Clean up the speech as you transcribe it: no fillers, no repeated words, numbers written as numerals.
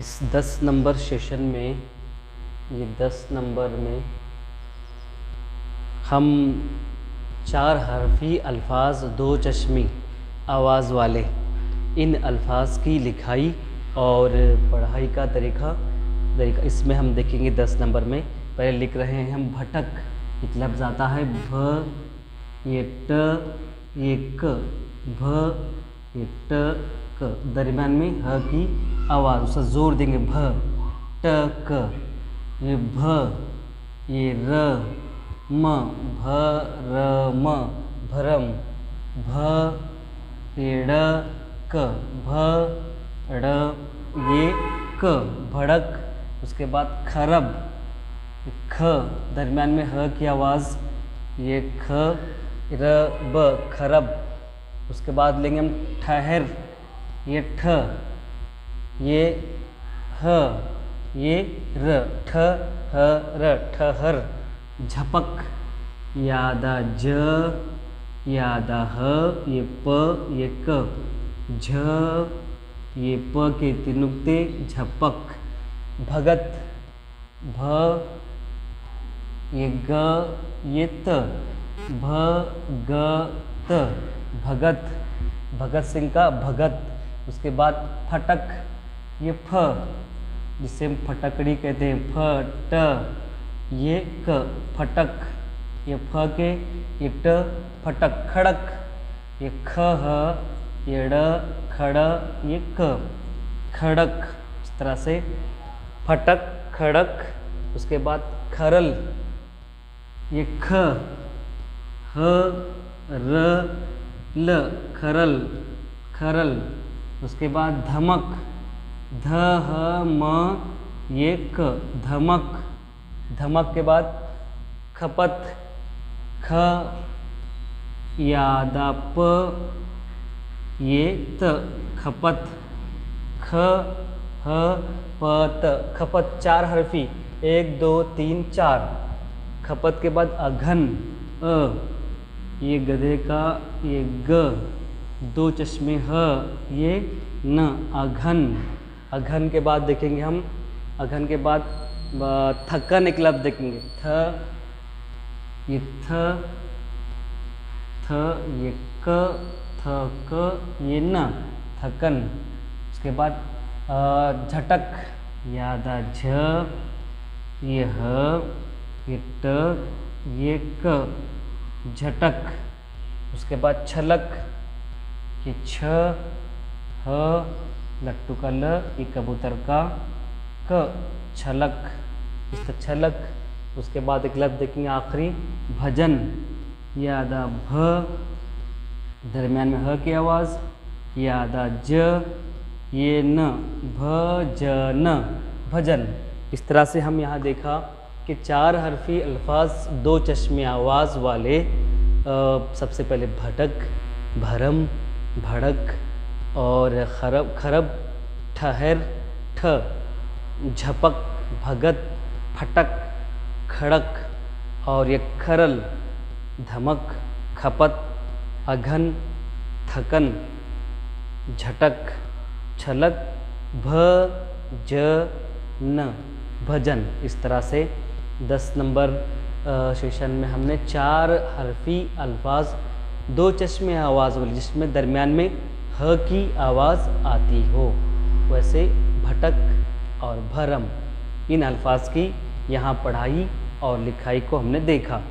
इस 10 number session में, ये 10 नंबर में हम 4 हरफी अल्फाज, 2 चश्मी आवाज़ वाले इन अल्फाज की लिखाई और पढ़ाई का तरीका इसमें हम देखेंगे 10 नंबर में। पहले लिख रहे हैं हम भटक। एक लफ्ज़ आता है भ, ये ट, ये क, भ, ये ट, क, दरम्यान में ह की आवाज़, उसका जोर देंगे भ, ट, क। ये भ, ये र, म, भ, र, म, भरम। भ, ये ड़, क, भ, ड़, ये क, भड़क। उसके बाद खरब, ख, दरम्यान में ह की आवाज़, ये ख, र, ब, खरब। उसके बाद लेंगे हम ठहर, ये ठ, ये ह, ये र, ठ, ह, र, ठहर। झपक, यादा ज, यादा ह, ये प, ये क, झ, ये प के 3 नुक्ते, झपक। भगत, भ, ये ग, ये त, भ, ग, त, भगत। भगत सिंह का भगत। उसके बाद फटक, ये फ, जिसे हम फटकड़ी कहते हैं, फ, ट, ये क, फटक। ये फ के ये ट, फटक। खड़क, ये ख, ह, ये ड़, खड़, ये क, खड़क। इस तरह से फटक, खड़क। उसके बाद खरल, ये ख, ह, र, ल, खरल, खरल। उसके बाद धमक, ध, ह, म, ये क, धमक। धमक के बाद खपत, ख, यादा प, ये त, खपत। ख, ह, प, त, खपत। 4 हरफी, 1 2 3 4। खपत के बाद अघन, अ, ये गधे का ये ग, 2 चश्मे ह, ये न, अघन। अघन के बाद देखेंगे हम, अघन के बाद थकन एक लफ्ज़ देखेंगे, थ, ये थ, थ, ये क, थ, क, ये न, थकन। उसके बाद झटक, यादा झ, ये ह, ये ट, ये क, झटक। उसके बाद छलक, ये छ, ह, लट्टू का ल, ये कबूतर का क, छलक। इस तरह छलक। उसके बाद एक लफ्ज़ देखेंगे आखिरी, भजन। यादा भ, दरम्यान में ह की आवाज़, यादा ज, ये न, भजन, भजन। इस तरह से हम यहाँ देखा कि 4 हरफी अल्फाज, 2 चश्मे आवाज़ वाले, सबसे पहले भटक, भरम, भड़क और खरब, खरब, ठहर, ठ, झपक, भगत, फटक, खड़क और ये खरल, धमक, खपत, अघन, थकन, झटक, छलक, भ, ज, न, भजन। इस तरह से 10 नंबर सेशन में हमने 4 हरफी अल्फाज, 2 चश्मे आवाज़ वाली, जिसमें दरमियान में ह की आवाज़ आती हो, वैसे भटक और भरम, इन अल्फाज की यहाँ पढ़ाई और लिखाई को हमने देखा।